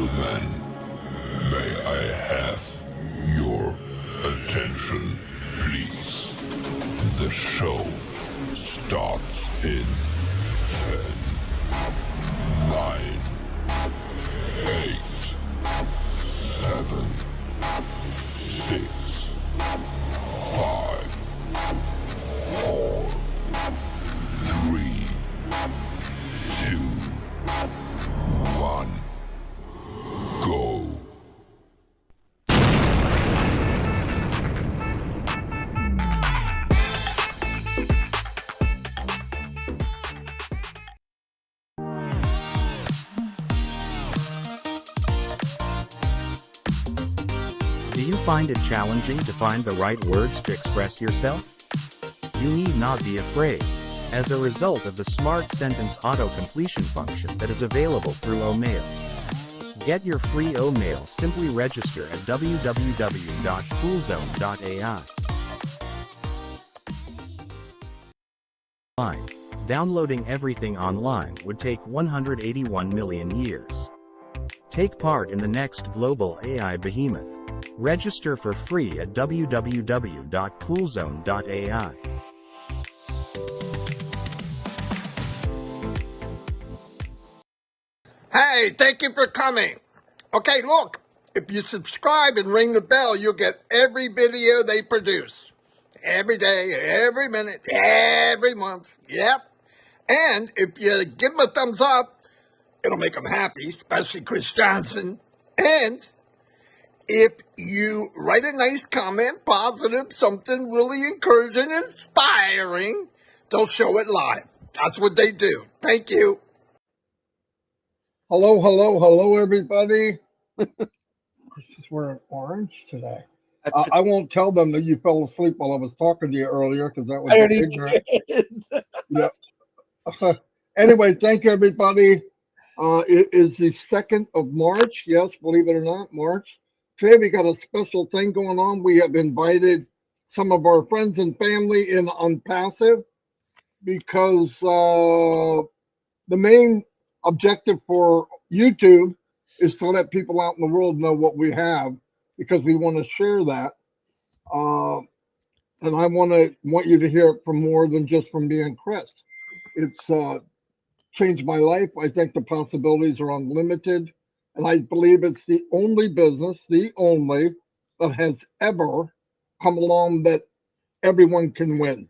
gentlemen, may I have your attention, please? The show starts in 10, 9, 8, 7, 6, 5, 4, 3, 2, 1, go. Do you find it challenging to find the right words to express yourself? You need not be afraid. As a result of the Smart Sentence Auto-Completion function that is available through OMail. Get your free OMail, simply register at www.coolzone.ai. Downloading everything online would take 181 million years. Take part in the next global AI behemoth. Register for free at www.coolzone.ai. Hey, thank you for coming. Okay, look, if you subscribe and ring the bell, you'll get every video they produce. Every day, every minute, every month. Yep. And if you give them a thumbs up, it'll make them happy, especially Chris Johnson. And if you write a nice comment, positive, something really encouraging, inspiring, they'll show it live. That's what they do. Thank you. Hello, everybody. Chris is wearing orange today. I won't tell them that you fell asleep while I was talking to you earlier because that was ignorant. Yeah. Anyway, thank you, everybody. It is the 2nd of March. Yes, believe it or not, March. Today we got a special thing going on. We have invited some of our friends and family in ONPASSIVE because the main objective for YouTube is to let people out in the world know what we have because we want to share that. And I want you to hear it from more than just from me and Chris. It's changed my life. I think the possibilities are unlimited. And I believe it's the only business, that has ever come along that everyone can win.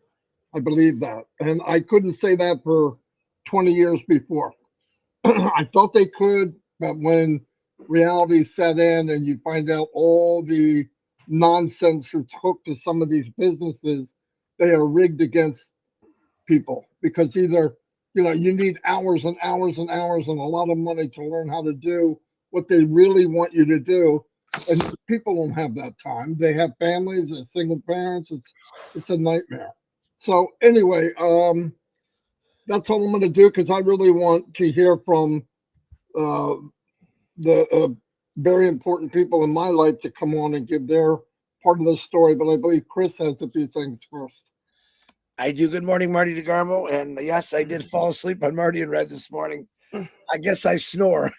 I believe that. And I couldn't say that for 20 years before. I thought they could, but when reality set in and you find out all the nonsense that's hooked to some of these businesses, they are rigged against people because either, you need hours and hours and hours and a lot of money to learn how to do what they really want you to do. And people don't have that time. They have families, they're single parents. It's a nightmare. So anyway, that's all I'm going to do because I really want to hear from the very important people in my life to come on and give their part of the story. But I believe Chris has a few things first. I do. Good morning, Marty DeGarmo. And yes, I did fall asleep on Marty and Red this morning. I guess I snore.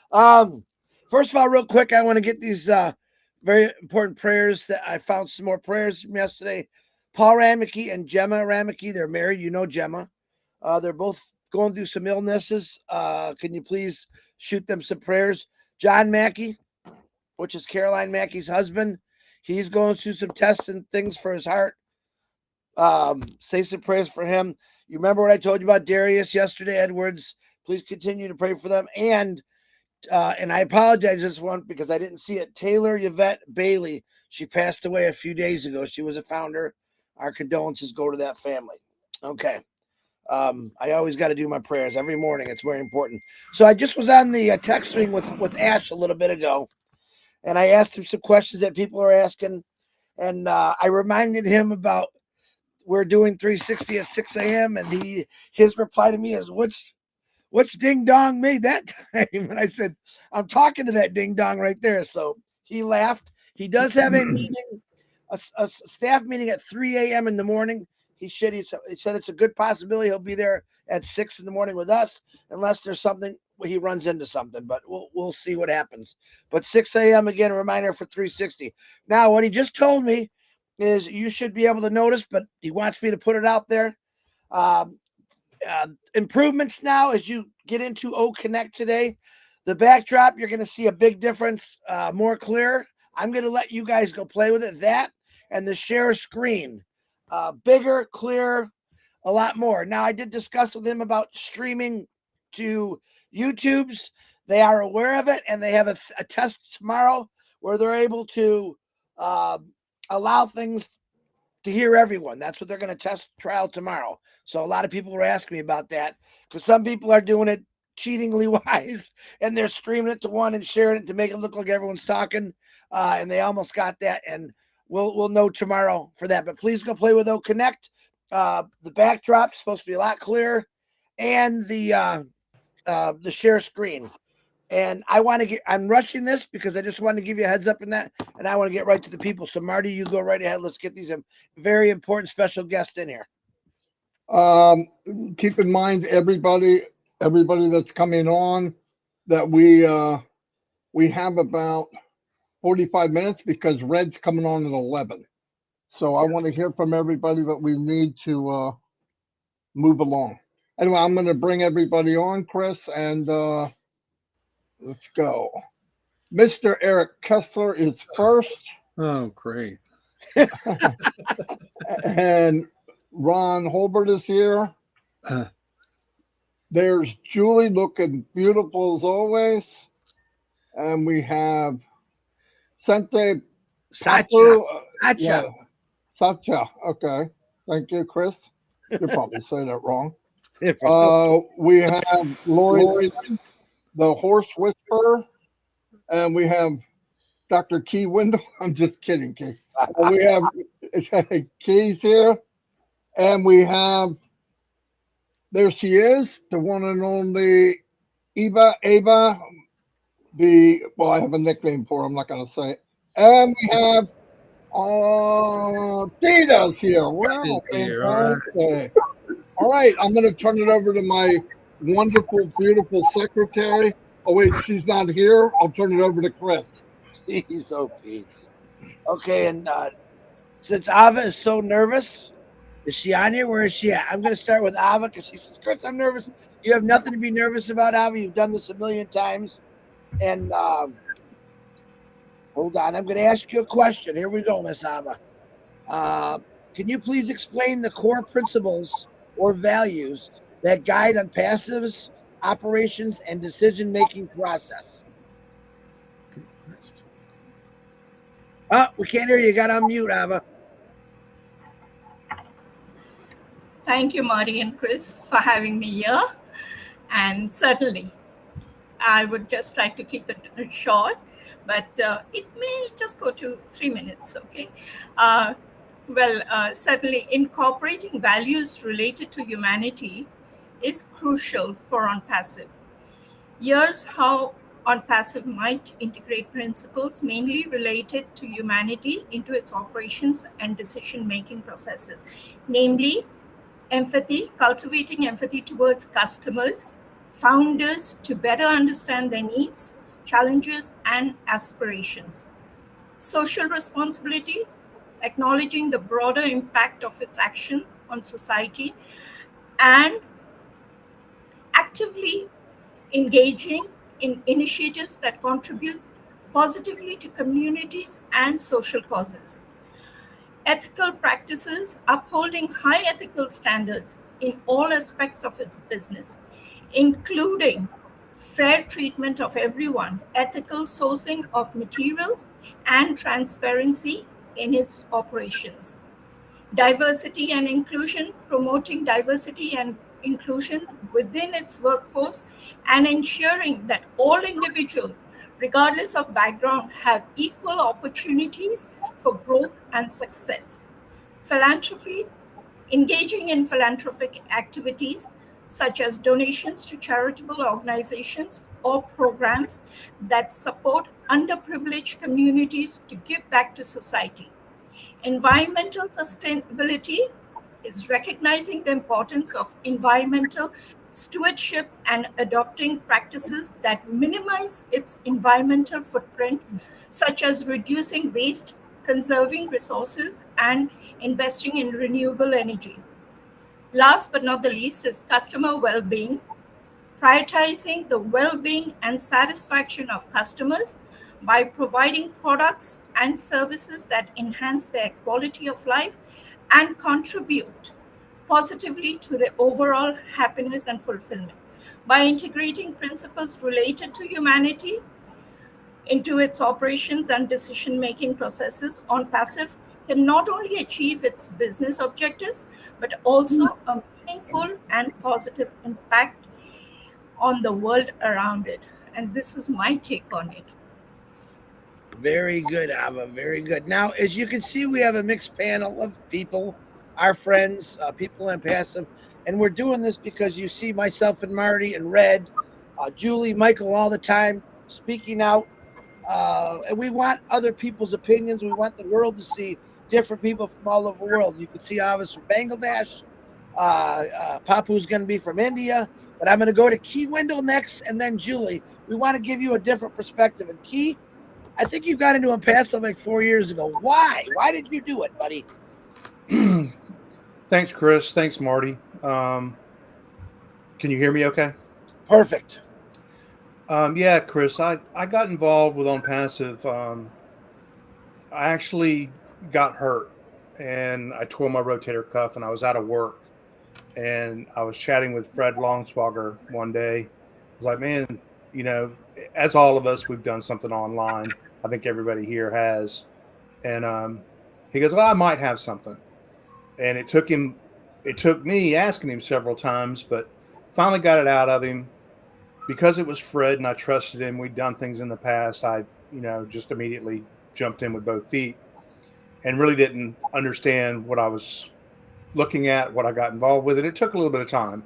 First of all, real quick, I want to get these very important prayers that I found some more prayers from yesterday. Paul Rameke and Gemma Rameke, they're married. You know Gemma. They're both going through some illnesses. Can you please shoot them some prayers? John Mackey, which is Caroline Mackey's husband, he's going through some tests and things for his heart. Say some prayers for him. You remember what I told you about Darius yesterday, Edwards? Please continue to pray for them. And I apologize this one because I didn't see it. Taylor Yvette Bailey, she passed away a few days ago. She was a founder. Our condolences go to that family. Okay. I always got to do my prayers every morning. It's very important. So I just was on the text string with Ash a little bit ago, and I asked him some questions that people are asking, and I reminded him about we're doing 360 at 6 a.m. and his reply to me is, which ding dong made that time? And I said, I'm talking to that ding dong right there. So he laughed. He does have a meeting, a staff meeting at 3 a.m. in the morning. He said it's a good possibility he'll be there at 6 in the morning with us, unless there's something he runs into something, but we'll see what happens. But 6 a.m. again, a reminder for 360. Now, what he just told me is you should be able to notice, but he wants me to put it out there. Um, Improvements now as you get into O Connect today. The backdrop, you're going to see a big difference, more clear. I'm going to let you guys go play with it. That and the share screen, bigger, clearer, a lot more. Now, I did discuss with him about streaming to YouTube's. They are aware of it, and they have a test tomorrow where they're able to allow things to hear everyone. That's what they're going to test trial tomorrow. So a lot of people were asking me about that because some people are doing it cheatingly wise and they're streaming it to one and sharing it to make it look like everyone's talking. And they almost got that. And we'll know tomorrow for that. But please go play with O Connect. The backdrop's supposed to be a lot clearer, and the share screen. And I'm rushing this because I just wanted to give you a heads up in that, and I want to get right to the people. So Marty, you go right ahead. Let's get these very important special guests in here. Keep in mind, everybody that's coming on, that we have about 45 minutes because Red's coming on at 11. So I want to hear from everybody, but we need to move along. Anyway, I'm going to bring everybody on, Chris, and let's go. Mr. Eric Kessler is first. Oh, great. And Ron Holbert is here. There's Julie looking beautiful as always. And we have Sente Sacha. Yeah, Sacha. Okay. Thank you, Chris. You probably say that wrong. We have Lloyd, the horse whisperer. And we have Dr. Key Window. I'm just kidding, Key. We have Key's here. And we have, there she is, the one and only Ava, I have a nickname for her, I'm not going to say it. And we have Tita's here. Wow, fantastic. All right, I'm going to turn it over to my wonderful, beautiful secretary. Oh, wait, she's not here. I'll turn it over to Chris. Jeez, oh, Pete. Okay, and since Ava is so nervous, is she on here? Where is she at? I'm going to start with Ava because she says, Chris, I'm nervous. You have nothing to be nervous about, Ava. You've done this a million times. And hold on. I'm going to ask you a question. Here we go, Miss Ava. Can you please explain the core principles or values that guide ONPASSIVE's operations and decision-making process? Oh, we can't hear you. You got to unmute, Ava. Thank you, Marty and Chris, for having me here. And certainly, I would just like to keep it short, but it may just go to 3 minutes, okay? Certainly incorporating values related to humanity is crucial for ONPASSIVE. Here's how ONPASSIVE might integrate principles mainly related to humanity into its operations and decision-making processes, namely empathy, cultivating empathy towards customers, founders to better understand their needs, challenges, and aspirations. Social responsibility, acknowledging the broader impact of its action on society, and actively engaging in initiatives that contribute positively to communities and social causes. Ethical practices, upholding high ethical standards in all aspects of its business, including fair treatment of everyone, ethical sourcing of materials, and transparency in its operations. Diversity and inclusion, promoting diversity and inclusion within its workforce and ensuring that all individuals, regardless of background, have equal opportunities for growth and success. Philanthropy, engaging in philanthropic activities such as donations to charitable organizations or programs that support underprivileged communities to give back to society. Environmental sustainability is recognizing the importance of environmental stewardship, and adopting practices that minimize its environmental footprint, such as reducing waste, conserving resources, and investing in renewable energy. Last but not the least is customer well being, prioritizing the well being and satisfaction of customers by providing products and services that enhance their quality of life and contribute positively to their overall happiness and fulfillment. By integrating principles related to humanity into its operations and decision making processes, on passive can not only achieve its business objectives but also a meaningful and positive impact on the world around it. And this is my take on it. Very good, Ava. Very good. Now, as you can see, we have a mixed panel of people, our friends, people in passive, and we're doing this because you see myself and Marty and Red, Julie, Michael all the time speaking out. And we want other people's opinions. We want the world to see different people from all over the world. You can see Ava's from Bangladesh. Papu's going to be from India. But I'm going to go to Key Wendell next, and then Julie. We want to give you a different perspective. And Key, I think you got into ONPASSIVE like 4 years ago. Why? Why did you do it, buddy? Thanks, Chris. Thanks, Marty. Can you hear me okay? Perfect. Yeah, Chris, I got involved with ONPASSIVE. I actually got hurt and I tore my rotator cuff and I was out of work. And I was chatting with Fred Longswagger one day. I was like, man, as all of us, we've done something online. I think everybody here has. And he goes, well, I might have something. And it took me asking him several times, but finally got it out of him. Because it was Fred and I trusted him, we'd done things in the past, I, just immediately jumped in with both feet and really didn't understand what I was looking at, what I got involved with. And it took a little bit of time.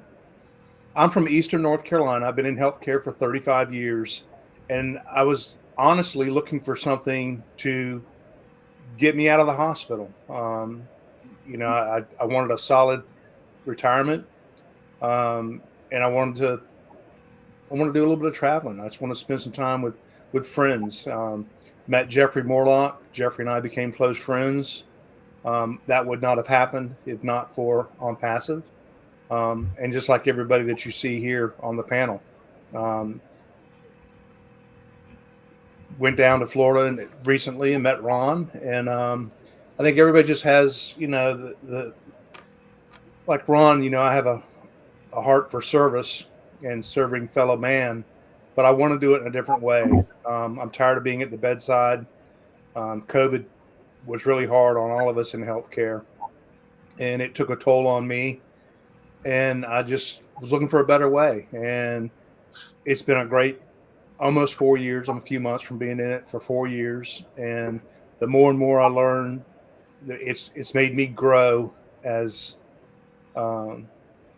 I'm from Eastern North Carolina. I've been in healthcare for 35 years. And I was honestly looking for something to get me out of the hospital. I wanted a solid retirement. And I wanted to do a little bit of traveling. I just want to spend some time with friends. Met Jeffrey Morlock. Jeffrey and I became close friends. That would not have happened if not for ONPASSIVE. And just like everybody that you see here on the panel, went down to Florida recently and met Ron. And I think everybody just has, like Ron, I have a heart for service and serving fellow man, but I want to do it in a different way. I'm tired of being at the bedside. COVID was really hard on all of us in healthcare, and it took a toll on me. And I just was looking for a better way. And it's been a great almost 4 years. I'm a few months from being in it for 4 years. And the more and more I learn, it's made me grow as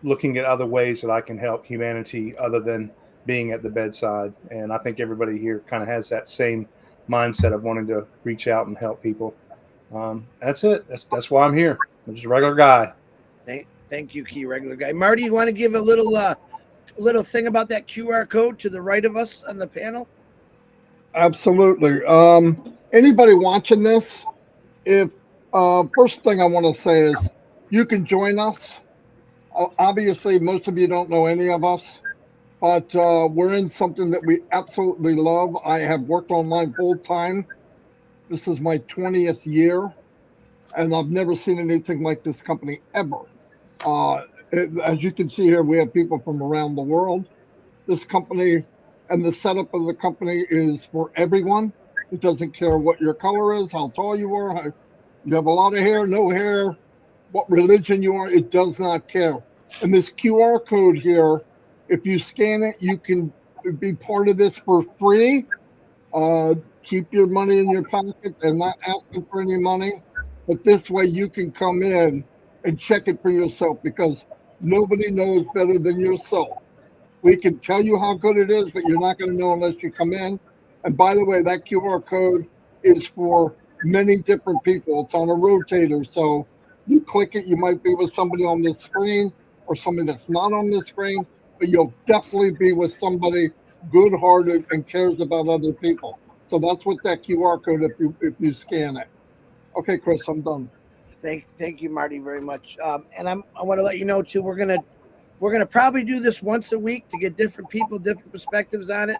looking at other ways that I can help humanity other than being at the bedside. And I think everybody here kind of has that same mindset of wanting to reach out and help people. That's it. That's why I'm here. I'm just a regular guy. Thank you, Key Regular Guy. Marty, you want to give a little thing about that QR code to the right of us on the panel? Absolutely. Anybody watching this, if first thing I want to say is you can join us. Obviously, most of you don't know any of us, but we're in something that we absolutely love. I have worked online full time. This is my 20th year, and I've never seen anything like this company ever. As you can see here, we have people from around the world. This company and the setup of the company is for everyone. It doesn't care what your color is, how tall you are, you have a lot of hair, no hair, what religion you are, it does not care. And this QR code here, if you scan it, you can be part of this for free. Keep your money in your pocket and not asking for any money. But this way you can come in and check it for yourself, because nobody knows better than yourself. We can tell you how good it is, but you're not going to know unless you come in. And by the way, that QR code is for many different people. It's on a rotator. So you click it, you might be with somebody on this screen or somebody that's not on the screen. but you'll definitely be with somebody good-hearted and cares about other people. So that's what that QR code if you scan it. Okay, Chris, I'm done. Thank you, Marty, very much. And I want to let you know too. We're gonna probably do this once a week to get different people, different perspectives on it.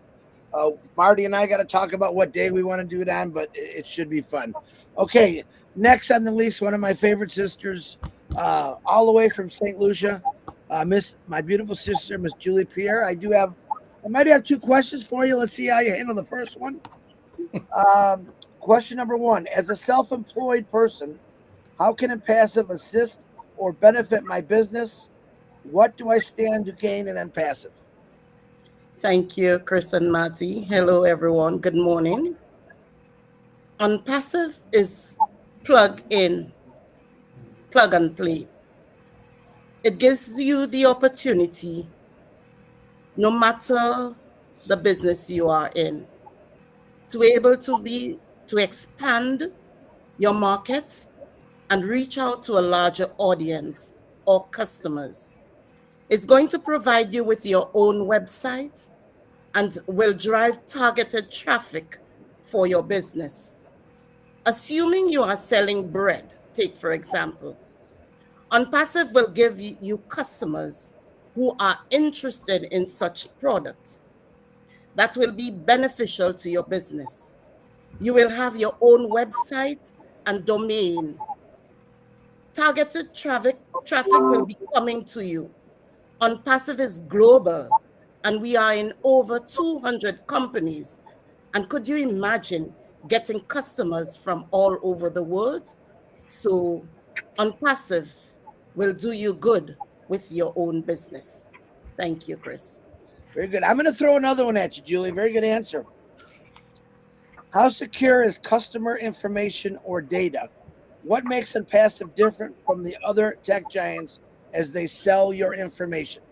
Marty and I got to talk about what day we want to do it on, but it should be fun. Okay, next on the list, one of my favorite sisters, all the way from St. Lucia, Miss my beautiful sister, Miss Julie Pierre. I might have two questions for you. Let's see how you handle the first one. Question number one: as a self-employed person, how can Impassive assist or benefit my business? What do I stand to gain in Impassive? Thank you, Chris and Marty. Hello, everyone. Good morning. OnPassive is plug in, plug and play. It gives you the opportunity, no matter the business you are in, to be able to expand your market and reach out to a larger audience or customers. It's going to provide you with your own website and will drive targeted traffic for your business. Assuming you are selling bread, take for example, OnPassive will give you customers who are interested in such products that will be beneficial to your business. You will have your own website and domain. Targeted traffic will be coming to you. OnPassive is global, and we are in over 200 companies. And could you imagine getting customers from all over the world? So OnPassive will do you good with your own business. Thank you, Chris. Very good. I'm going to throw another one at you, Julie. Very good answer. How secure is customer information or data? What makes Impassive different from the other tech giants as they sell your information?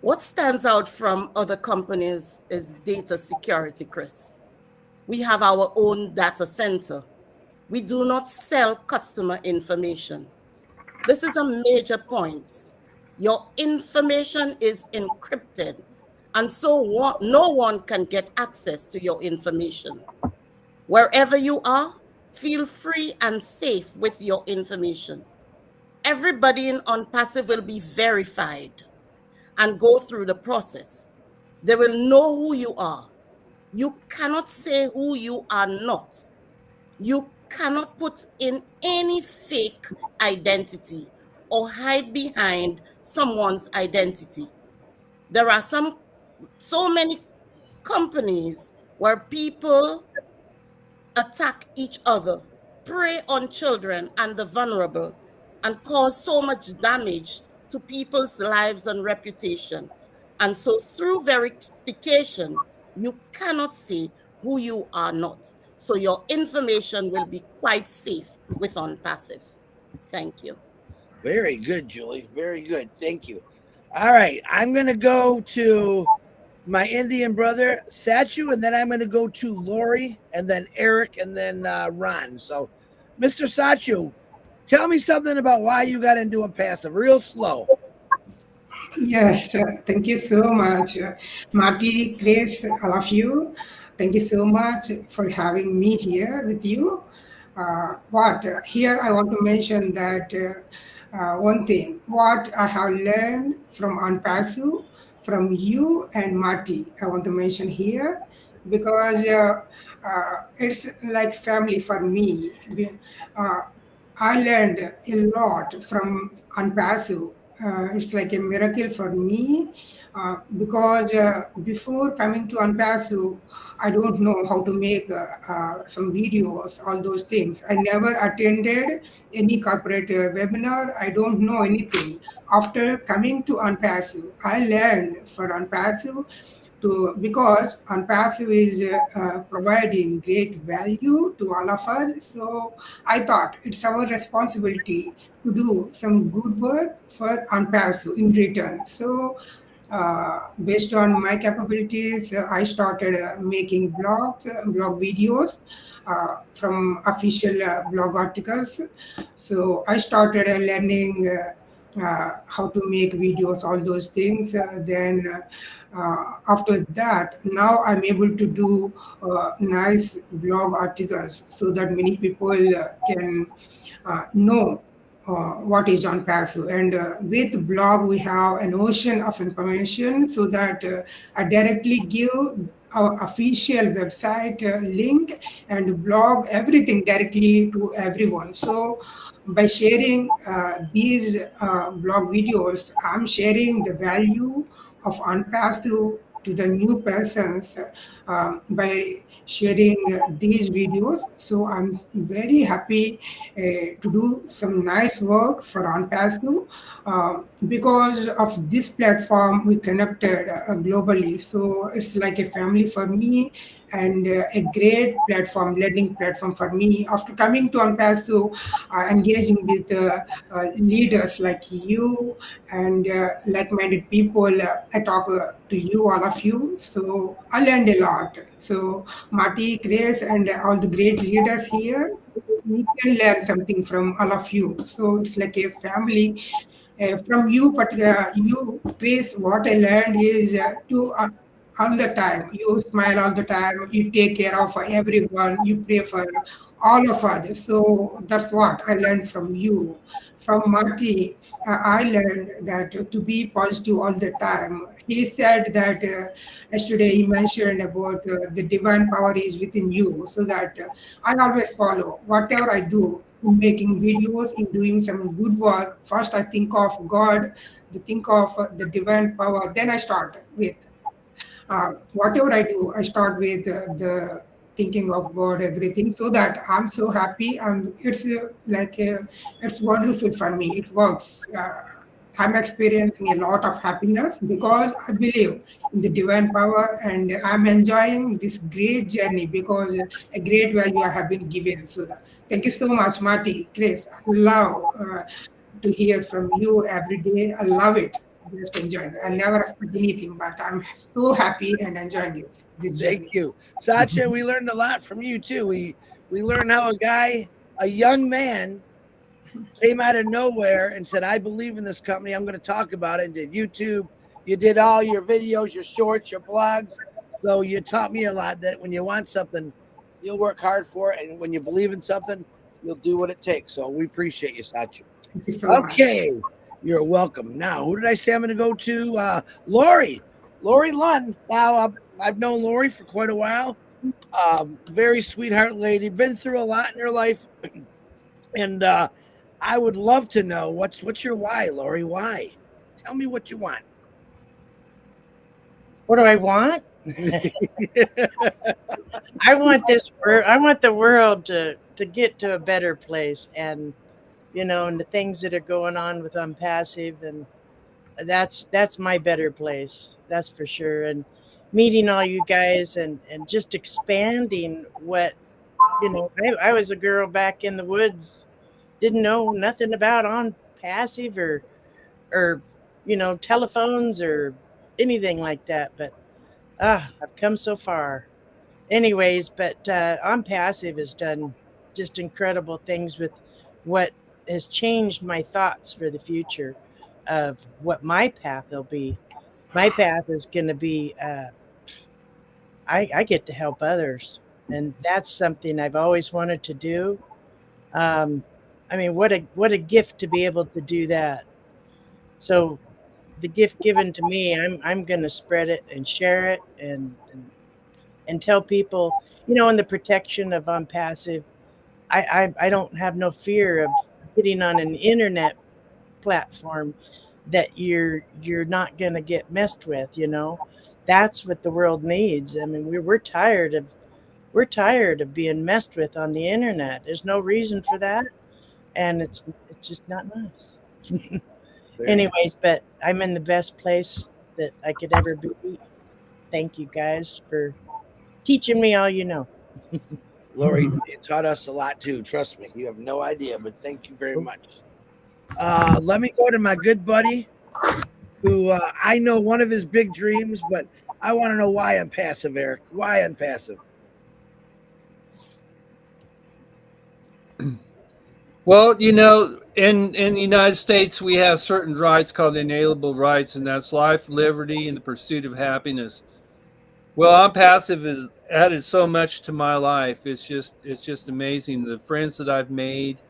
What stands out from other companies is data security, Chris. We have our own data center. We do not sell customer information. This is a major point. Your information is encrypted, and so no one can get access to your information. Wherever you are, feel free and safe with your information. Everybody in OnPassive will be verified and go through the process. They will know who you are. You cannot say who you are not. You cannot put in any fake identity or hide behind someone's identity. There are so many companies where people attack each other, prey on children and the vulnerable, and cause so much damage to people's lives and reputation. And so through verification, you cannot say who you are not. So your information will be quite safe with OnPassive. Thank you. Very good, Julie. Very good. Thank you. All right. I'm going to go to my Indian brother, Satchu, and then I'm going to go to Lori, and then Eric, and then Ron. So, Mr. Satchu, tell me something about why you got into Impassive. Real slow. Yes, thank you so much, Marty, Chris, all of you. Thank you so much for having me here with you. Here I want to mention that one thing, what I have learned from OnPassive, from you and Marty, I want to mention here because it's like family for me. Uh, I learned a lot from OnPassive. It's like a miracle for me because before coming to OnPassive, I don't know how to make some videos, all those things. I never attended any corporate webinar. I don't know anything. After coming to OnPassive, I learned for OnPassive because OnPassive is providing great value to all of us. So I thought it's our responsibility to do some good work for OnPassive in return. So based on my capabilities, I started making blog videos from official blog articles. So I started learning how to make videos, all those things. Then after that, now I'm able to do nice blog articles so that many people can know what is on passive. And with blog, we have an ocean of information so that I directly give our official website link and blog everything directly to everyone. So by sharing these blog videos, I'm sharing the value of OnPassive to the new persons by sharing these videos. So I'm very happy to do some nice work for OnPassive. Because of this platform, we connected globally. So it's like a family for me and a great platform, learning platform for me. After coming to OnPassive, engaging with leaders like you and like-minded people, I talk to you, all of you. So I learned a lot. So Marty, Grace, and all the great leaders here, we can learn something from all of you. So it's like a family. From you, but you, Chris, what I learned is to all the time. You smile all the time. You take care of everyone. You pray for all of us. So that's what I learned from you. From Marty, I learned that to be positive all the time. He said that yesterday he mentioned about the divine power is within you, so that I always follow whatever I do in making videos, in doing some good work. First, I think of God, I think of the divine power. Then I start with whatever I do, I start with the thinking of God, everything, so that I'm so happy. It's it's wonderful for me. It works. I'm experiencing a lot of happiness because I believe in the divine power and I'm enjoying this great journey because a great value I have been given. So thank you so much, Marty, Chris. I love to hear from you every day. I love it. Just enjoying. I never expect anything, but I'm so happy and enjoying it, this Thank journey. you, Satya. We learned a lot from you too. We learned how a young man, came out of nowhere and said, "I believe in this company. I'm going to talk about it." And did YouTube. You did all your videos, your shorts, your blogs. So you taught me a lot that when you want something, you'll work hard for it, and when you believe in something, you'll do what it takes. So we appreciate you, Satya. Thank you so much. Okay, you're welcome. Now, who did I say I'm going to go to? Lori, Lori Lund. Now, I've known Lori for quite a while. Very sweetheart lady, been through a lot in her life, and I would love to know what's your why, Lori? Why? Tell me what you want. What do I want? I want this I want the world to get to a better place, and and the things that are going on with Unpassive, and that's my better place. That's for sure. And meeting all you guys, and just expanding what I was a girl back in the woods, didn't know nothing about on passive or telephones or anything like that. But I've come so far. Anyways, but On Passive has done just incredible things with what has changed my thoughts for the future of what my path will be. My path is going to be I get to help others, and that's something I've always wanted to do. Um, I mean, what a gift to be able to do that. So the gift given to me, I'm going to spread it and share it and tell people, in the protection of Unpassive, I don't have no fear of getting on an internet platform that you're not going to get messed with. That's what the world needs. I mean, we're tired of being messed with on the internet. There's no reason for that, and it's just not nice. Anyways, but I'm in the best place that I could ever be. Thank you guys for teaching me all you know. Lori, it taught us a lot too. Trust me, you have no idea, but thank you very much. Let me go to my good buddy, who I know one of his big dreams, but I want to know why I'm passive, Eric. Why I'm passive? Well, in the United States, we have certain rights called inalienable rights, and that's life, liberty, and the pursuit of happiness. Well, OnPassive has added so much to my life. It's just amazing. The friends that I've made.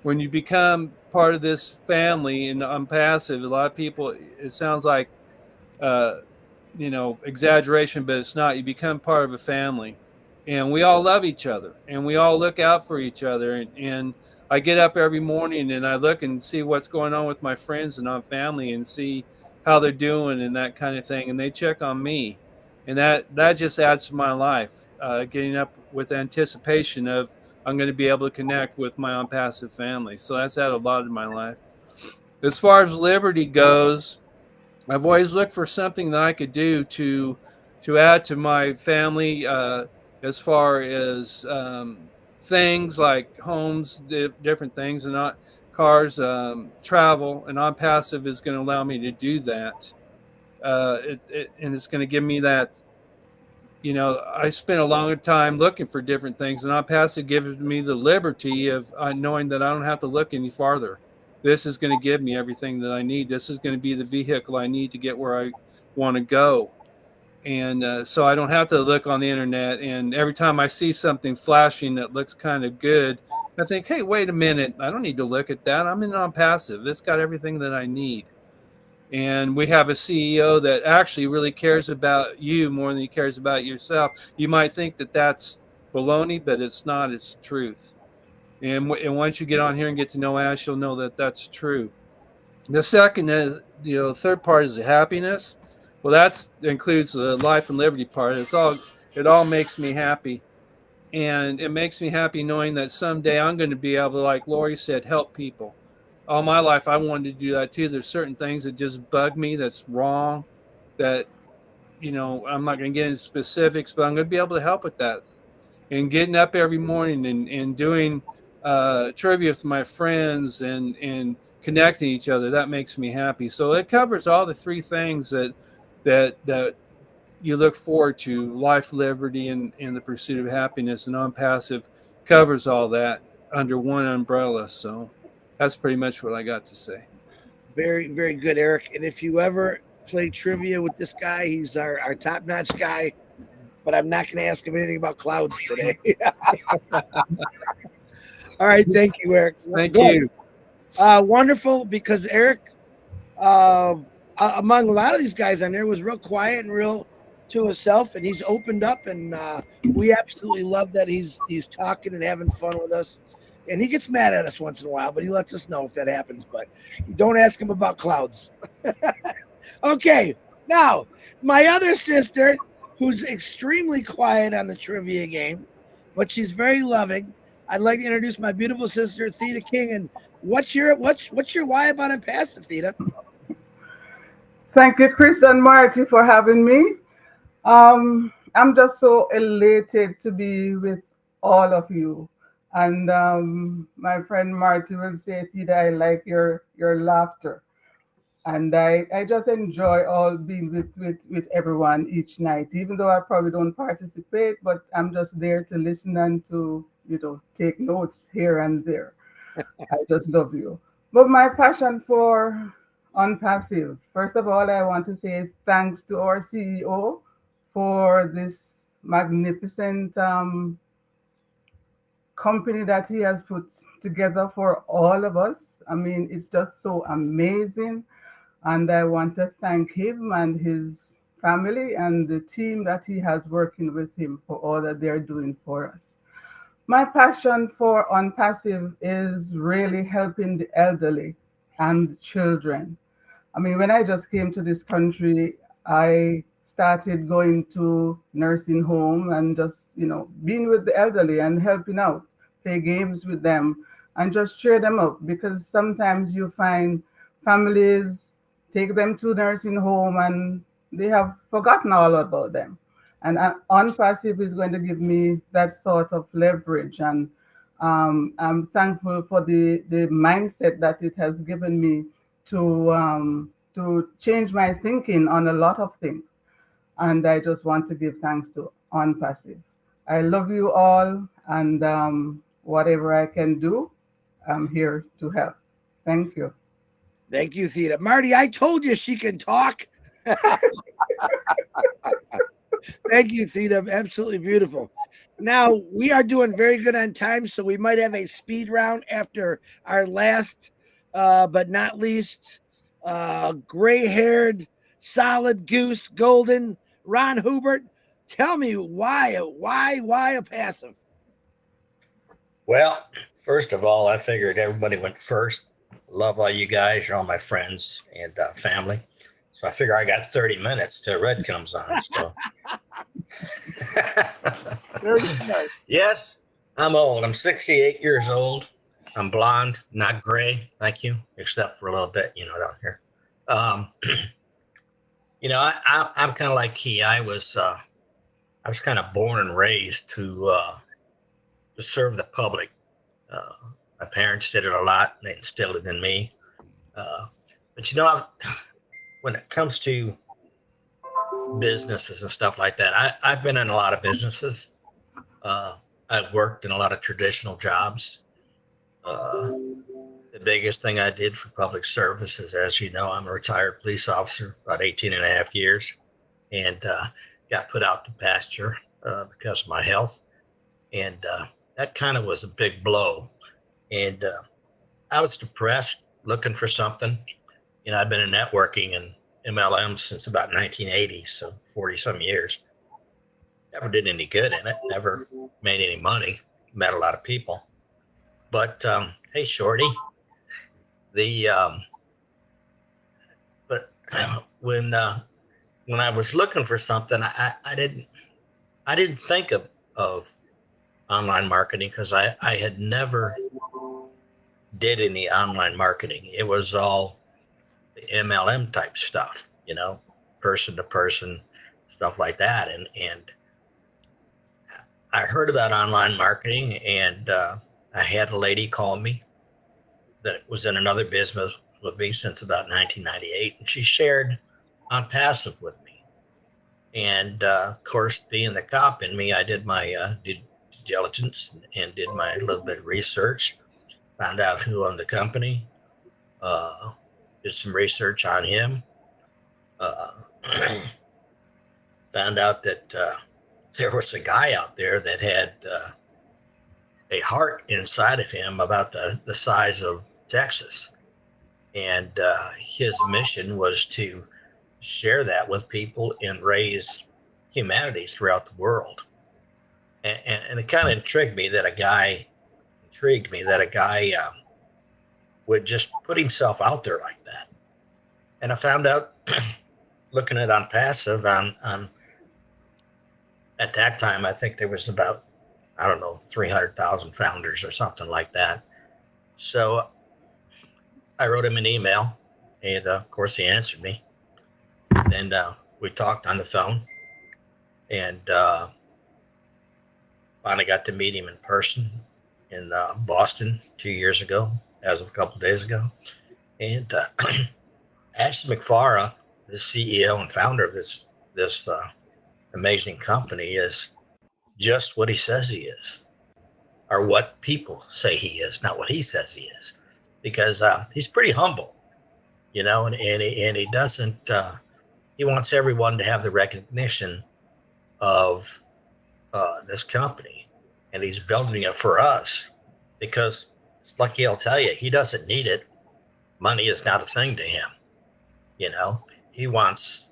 When you become part of this family and OnPassive, a lot of people, it sounds like uh, exaggeration, but it's not. You become part of a family, and we all love each other, and we all look out for each other. And I get up every morning and I look and see what's going on with my friends and on family, and see how they're doing and that kind of thing. And they check on me, and that just adds to my life. Getting up with anticipation of I'm going to be able to connect with my unpassive family. So that's added a lot in my life. As far as liberty goes, I've always looked for something that I could do to add to my family, as far as things like homes, different things, and not cars, travel. And on passive is going to allow me to do that. And it's going to give me that. I spent a longer time looking for different things, and on passive gives me the liberty of knowing that I don't have to look any farther. This is going to give me everything that I need. This is going to be the vehicle I need to get where I want to go. And so I don't have to look on the internet. And every time I see something flashing that looks kind of good, I think, hey, wait a minute. I don't need to look at that. I'm in on passive. It's got everything that I need. And we have a CEO that actually really cares about you more than he cares about yourself. You might think that that's baloney, but it's not. It's truth. And once you get on here and get to know Ash, you'll know that that's true. The second is, third part is the happiness. Well, that includes the life and liberty part. It all makes me happy. And it makes me happy knowing that someday I'm going to be able to, like Lori said, help people. All my life, I wanted to do that too. There's certain things that just bug me that's wrong, that, I'm not going to get into specifics, but I'm going to be able to help with that. And getting up every morning and doing trivia with my friends and connecting each other, that makes me happy. So it covers all the three things that you look forward to: life, liberty, and the pursuit of happiness. And on passive covers all that under one umbrella. So that's pretty much what I got to say. Very, very good, Eric. And if you ever play trivia with this guy, he's our top-notch guy. But I'm not going to ask him anything about clouds today. All right, thank you, Eric. Thank you. Wonderful, because Eric, among a lot of these guys on there, was real quiet and real to himself, and he's opened up, and we absolutely love that he's talking and having fun with us. And he gets mad at us once in a while, but he lets us know if that happens. But don't ask him about clouds. Okay, now my other sister, who's extremely quiet on the trivia game, but she's very loving. I'd like to introduce my beautiful sister, Theta King. And what's your why about OnPassive, Theta? Thank you, Chris and Marty, for having me. I'm just so elated to be with all of you. And my friend Marty will say, Theta, I like your laughter. And I just enjoy all being with everyone each night, even though I probably don't participate, but I'm just there to listen and to, take notes here and there. I just love you. But my passion for OnPassive, first of all, I want to say thanks to our CEO for this magnificent company that he has put together for all of us. I mean, it's just so amazing. And I want to thank him and his family and the team that he has working with him for all that they're doing for us. My passion for OnPassive is really helping the elderly and children. I mean, when I just came to this country, I started going to nursing home and just, being with the elderly and helping out, play games with them and just cheer them up, because sometimes you find families take them to nursing home and they have forgotten all about them. And OnPassive is going to give me that sort of leverage. And I'm thankful for the mindset that it has given me to change my thinking on a lot of things. And I just want to give thanks to OnPassive. I love you all, and whatever I can do, I'm here to help. Thank you. Thank you, Theta. Marty, I told you she can talk. Thank you, Theta. Absolutely beautiful. Now, we are doing very good on time, so we might have a speed round after our last, but not least, gray-haired, solid goose, golden, Ron Hubert. Tell me why a passive? Well, first of all, I figured everybody went first. Love all you guys. You're all my friends and family. So I figure I got 30 minutes till Red comes on. So Very smart. yes, I'm old. I'm 68 years old. I'm blonde, not gray. Thank you, except for a little bit, down here. I'm kind of like Key. I was kind of born and raised to serve the public. My parents did it a lot. They instilled it in me. But when it comes to businesses and stuff like that, I've been in a lot of businesses. I've worked in a lot of traditional jobs. The biggest thing I did for public service is, as you know, I'm a retired police officer, about 18 and a half years, and got put out to pasture because of my health. And that kind of was a big blow. And I was depressed, looking for something. I've been in networking and MLM since about 1980, so 40-some years. Never did any good in it, never made any money, met a lot of people. But, hey, Shorty, but when I was looking for something, I didn't think of online marketing because I had never did any online marketing. It was all the MLM type stuff, person to person, stuff like that. And I heard about online marketing, and I had a lady call me that was in another business with me since about 1998, and she shared ONPASSIVE with me. And of course, being the cop in me, I did my due diligence and did my little bit of research, found out who owned the company, did some research on him, found out that there was a guy out there that had a heart inside of him about the size of Texas. And his mission was to share that with people and raise humanity throughout the world. And it kind of intrigued me that a guy would just put himself out there like that. And I found out, looking at ONPASSIVE, on at that time, I think there was about, 300,000 founders or something like that. So I wrote him an email, and of course he answered me. And we talked on the phone, and finally got to meet him in person in Boston 2 years ago, as of a couple of days ago. And Ashley McFarah, the CEO and founder of this amazing company, is just what he says he is, or what people say he is, not what he says he is, because he's pretty humble, and he doesn't. He wants everyone to have the recognition of this company, and he's building it for us because, it's like he'll tell you, he doesn't need it. Money is not a thing to him. He wants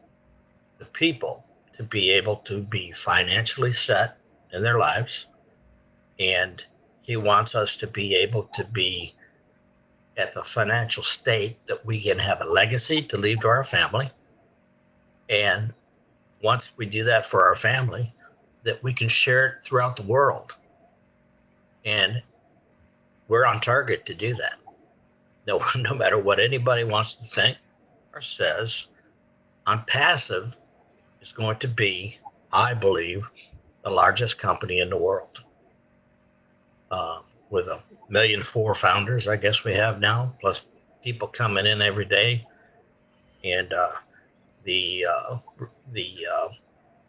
the people to be able to be financially set in their lives, and he wants us to be able to be at the financial state that we can have a legacy to leave to our family. And once we do that for our family, that we can share it throughout the world. And we're on target to do that. No matter what anybody wants to think or says, ONPASSIVE is going to be, I believe, the largest company in the world. With 1.4 million founders, I guess we have now, plus people coming in every day. And the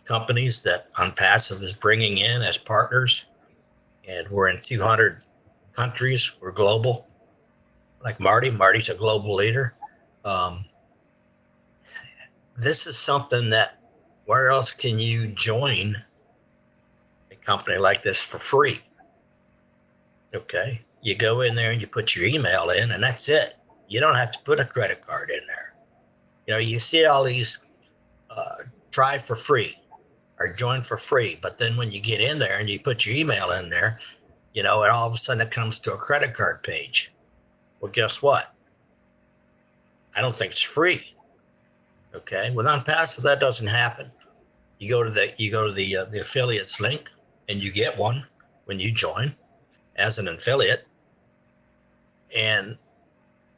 companies that ONPASSIVE is bringing in as partners, and we're in 200 countries. We're global. like Marty. Marty's a global leader. This is something that where else can you join a company like this for free? Okay. You go in there and you put your email in, and that's it. You don't have to put a credit card in there. You know, you see all these try for free or join for free, but then when you get in there and you put your email in there, you know, and all of a sudden it comes to a credit card page. Well, guess what? I don't think it's free. Okay. With ONPASSIVE, that doesn't happen. You go to the affiliates link and you get one when you join as an affiliate, and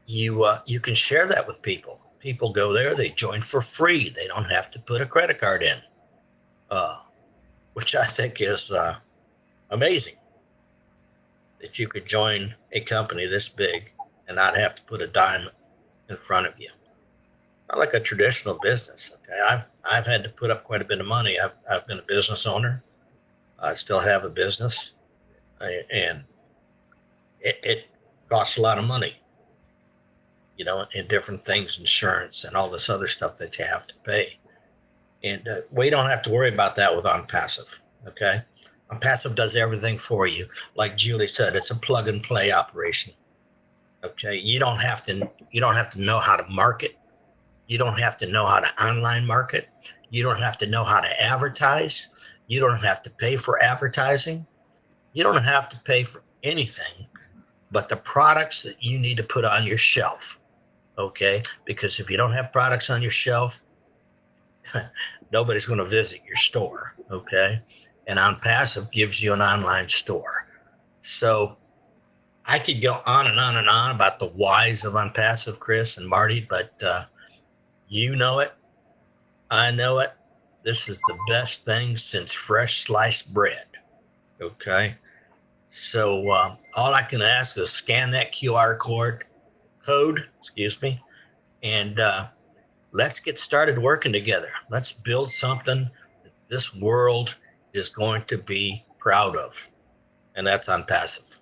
you can share that with people. People go there, they join for free. They don't have to put a credit card in, which I think is amazing that you could join a company this big and not have to put a dime in front of you. Not like a traditional business. Okay, I've had to put up quite a bit of money. I've been a business owner. I still have a business, and it costs a lot of money, you know, in different things, insurance and all this other stuff that you have to pay. And we don't have to worry about that with ONPASSIVE. Okay, ONPASSIVE does everything for you. Like Julie said, it's a plug and play operation. Okay, you don't have to know how to market. You don't have to know how to online market. You don't have to know how to advertise. You don't have to pay for advertising. You don't have to pay for anything but the products that you need to put on your shelf. Okay, because if you don't have products on your shelf, nobody's going to visit your store. Okay, and ONPASSIVE gives you an online store. So I could go on and on and on about the whys of ONPASSIVE, Chris and Marty, but you know it. I know it. This is the best thing since fresh sliced bread. Okay. So all I can ask is scan that QR code, and let's get started working together. Let's build something that this world is going to be proud of. And that's ONPASSIVE.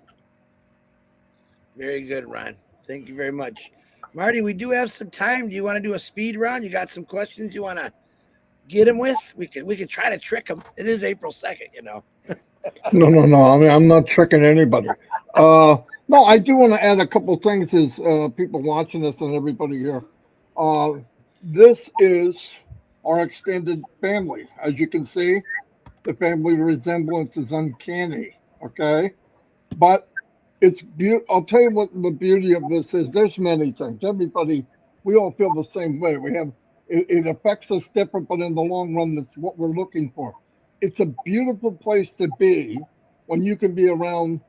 Very good, Ron. Thank you very much. Marty, we do have some time. Do you want to do a speed round? You got some questions you want to get him with? We could try to trick him. It is April 2nd, you know. No. I mean, I'm not tricking anybody. No, I do want to add a couple things as people watching this and everybody here. This is our extended family. As you can see, the family resemblance is uncanny. Okay, but it's beautiful. I'll tell you what the beauty of this is. There's many things. We all feel the same way. It affects us different, but in the long run, that's what we're looking for. It's a beautiful place to be when you can be around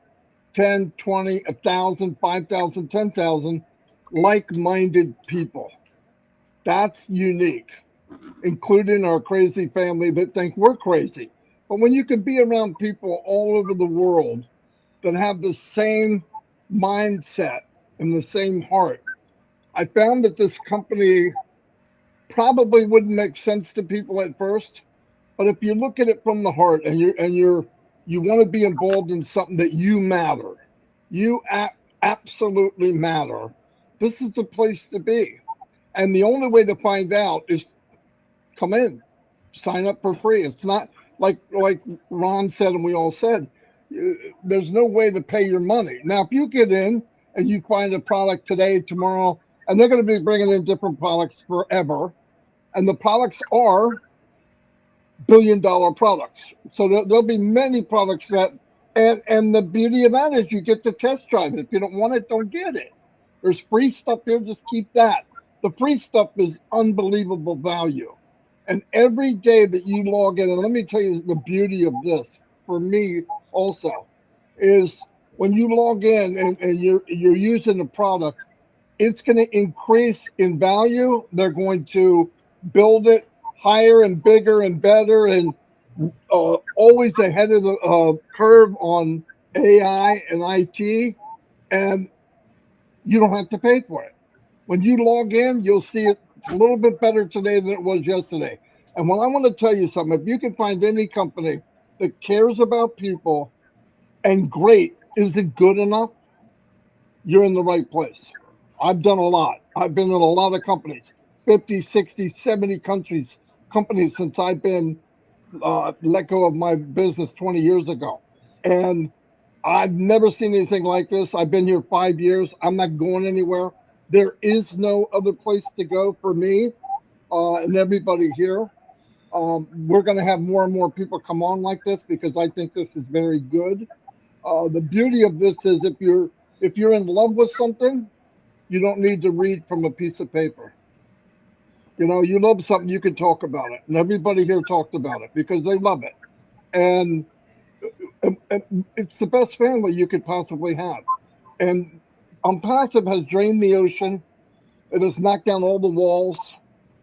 10, 20, 1,000, 5,000, 10,000 like-minded people. That's unique, including our crazy family that think we're crazy. But when you can be around people all over the world that have the same mindset and the same heart, I found that this company probably wouldn't make sense to people at first, but if you look at it from the heart and you want to be involved in something that you matter, you absolutely matter, this is the place to be. And the only way to find out is come in, sign up for free. It's not like Ron said and we all said, there's no way to pay your money. Now, if you get in and you find a product today, tomorrow, and they're going to be bringing in different products forever, and the products are billion-dollar products. So there'll be many products that, and the beauty of that is you get to test drive it. If you don't want it, don't get it. There's free stuff here, just keep that. The free stuff is unbelievable value. And every day that you log in, and let me tell you the beauty of this, for me also, is when you log in and you're using the product, it's going to increase in value. They're going to build it higher and bigger and better and always ahead of the curve on AI and IT, and you don't have to pay for it. When you log in, you'll see it's a little bit better today than it was yesterday. And well, I want to tell you something. If you can find any company that cares about people and great isn't good enough, you're in the right place. I've done a lot. I've been in a lot of companies, 50, 60, 70 companies since I've been let go of my business 20 years ago. And I've never seen anything like this. I've been here 5 years. I'm not going anywhere. There is no other place to go for me and everybody here. We're going to have more and more people come on like this because I think this is very good. The beauty of this is if you're in love with something, you don't need to read from a piece of paper. You love something, you can talk about it, and everybody here talked about it because they love it, and it's the best family you could possibly have. And Unpassive has drained the ocean. It has knocked down all the walls.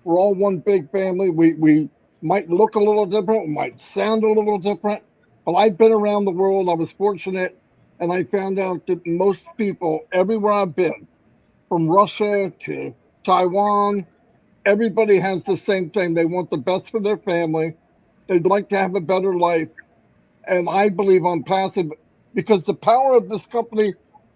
We're all one big family. We might look a little different, we might sound a little different, but I've been around the world. I was fortunate, and I found out that most people, everywhere I've been, from Russia to Taiwan, everybody has the same thing. They want the best for their family. They'd like to have a better life. And I believe on passive because the power of this company,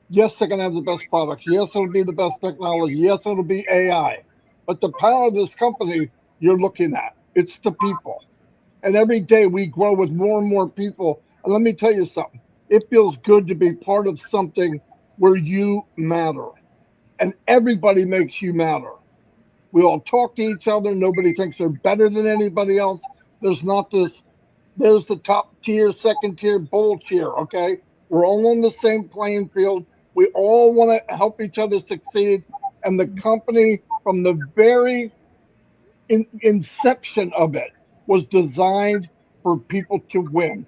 yes, they're going to have the best products. Yes, it'll be the best technology. Yes, it'll be AI. But the power of this company you're looking at, it's the people. And every day we grow with more and more people. And let me tell you something. It feels good to be part of something where you matter. And everybody makes you matter. We all talk to each other. Nobody thinks they're better than anybody else. There's not this, there's the top tier, second tier, bowl tier, okay? We're all on the same playing field. We all want to help each other succeed. And the company, from the very inception of it, was designed for people to win.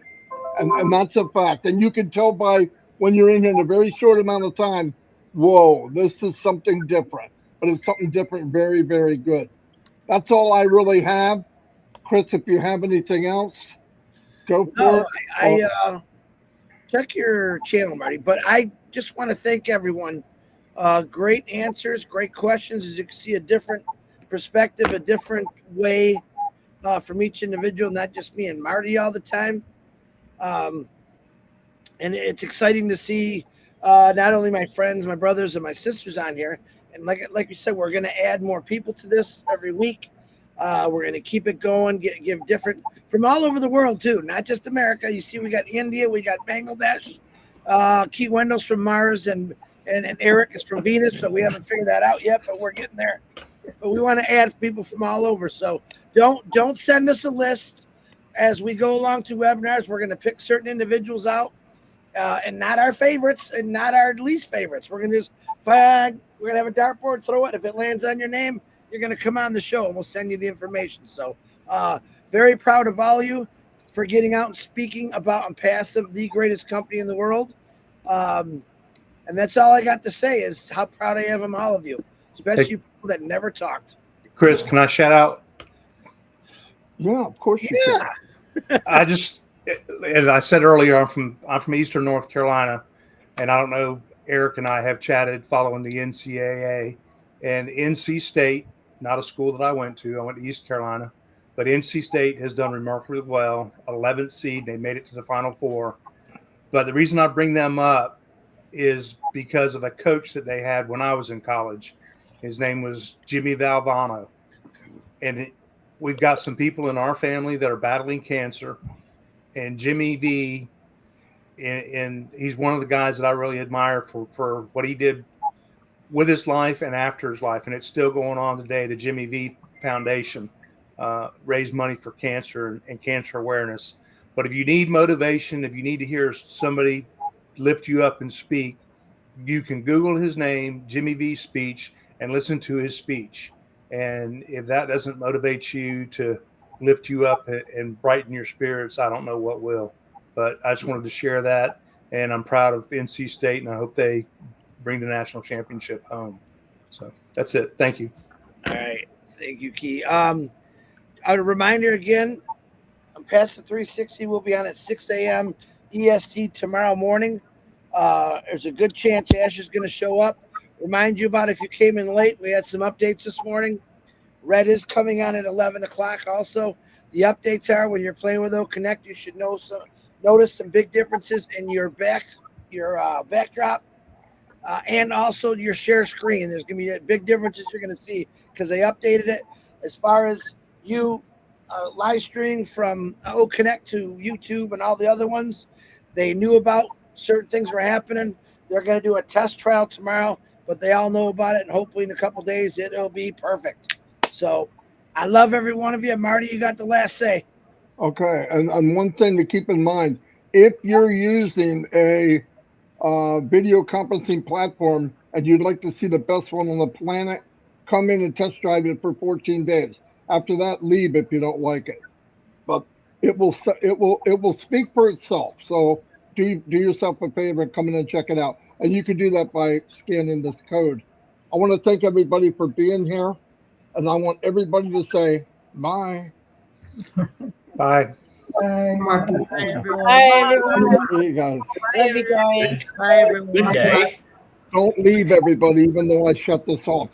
And that's a fact. And you can tell by when you're in here in a very short amount of time, whoa, this is something different. But it's something different, very, very good. That's all I really have. Chris, if you have anything else, go for No, it. I check your channel, Marty. But I just want to thank everyone. Great answers, great questions. As you can see, a different perspective, a different way from each individual, not just me and Marty all the time. And it's exciting to see not only my friends, my brothers, and my sisters on here. And like we said, we're going to add more people to this every week. We're going to keep it going, give different from all over the world too, not just America. You see, we got India, we got Bangladesh, Key Wendell's from Mars, and Eric is from Venus. So we haven't figured that out yet, but we're getting there. But we want to add people from all over. So don't send us a list as we go along to webinars. We're going to pick certain individuals out. And not our favorites and not our least favorites. We're going to just we're going to have a dartboard, throw it. If it lands on your name, you're going to come on the show and we'll send you the information. So very proud of all of you for getting out and speaking about Unpassive, the greatest company in the world. And that's all I got to say is how proud I am of all of you, especially people that never talked. Chris, can I shout out? Yeah, of course you can. I just, as I said earlier, I'm from Eastern North Carolina, and I don't know, Eric and I have chatted following the NCAA, and NC State, not a school that I went to. I went to East Carolina, but NC State has done remarkably well. 11th seed, they made it to the Final Four. But the reason I bring them up is because of a coach that they had when I was in college. His name was Jimmy Valvano, and we've got some people in our family that are battling cancer. And Jimmy V, and he's one of the guys that I really admire for what he did with his life and after his life. And it's still going on today. The Jimmy V Foundation raised money for cancer and cancer awareness. But if you need motivation, if you need to hear somebody lift you up and speak, you can Google his name, Jimmy V speech, and listen to his speech. And if that doesn't motivate you to lift you up and brighten your spirits, I don't know what will. But I just wanted to share that, and I'm proud of NC State, and I hope they bring the national championship home. So that's it. Thank you. All right. Thank you, Key. A reminder again, Unpassive 360 will be on at 6 a.m. EST tomorrow morning. There's a good chance Ash is going to show up. Remind you about if you came in late, we had some updates this morning. Red is coming on at 11 o'clock also. The updates are when you're playing with OConnect, you should notice some big differences in your backdrop. and also your share screen. There's going to be a big differences you're going to see because they updated it as far as you live streaming from Connect to YouTube and all the other ones. They knew about certain things were happening. They're going to do a test trial tomorrow, but they all know about it, and hopefully in a couple days it'll be perfect. So I love every one of you. Marty, you got the last say. Okay, and one thing to keep in mind, if you're using a video conferencing platform and you'd like to see the best one on the planet, come in and test drive it for 14 days. After that, leave if you don't like it. But it will speak for itself. So do yourself a favor and come in and check it out. And you can do that by scanning this code. I want to thank everybody for being here, and I want everybody to say bye. Bye. Bye. Marty. Bye, everyone. Bye, everyone. Hey, you guys. Love you guys. Bye, everyone. Good day. Don't leave, everybody, even though I shut this off.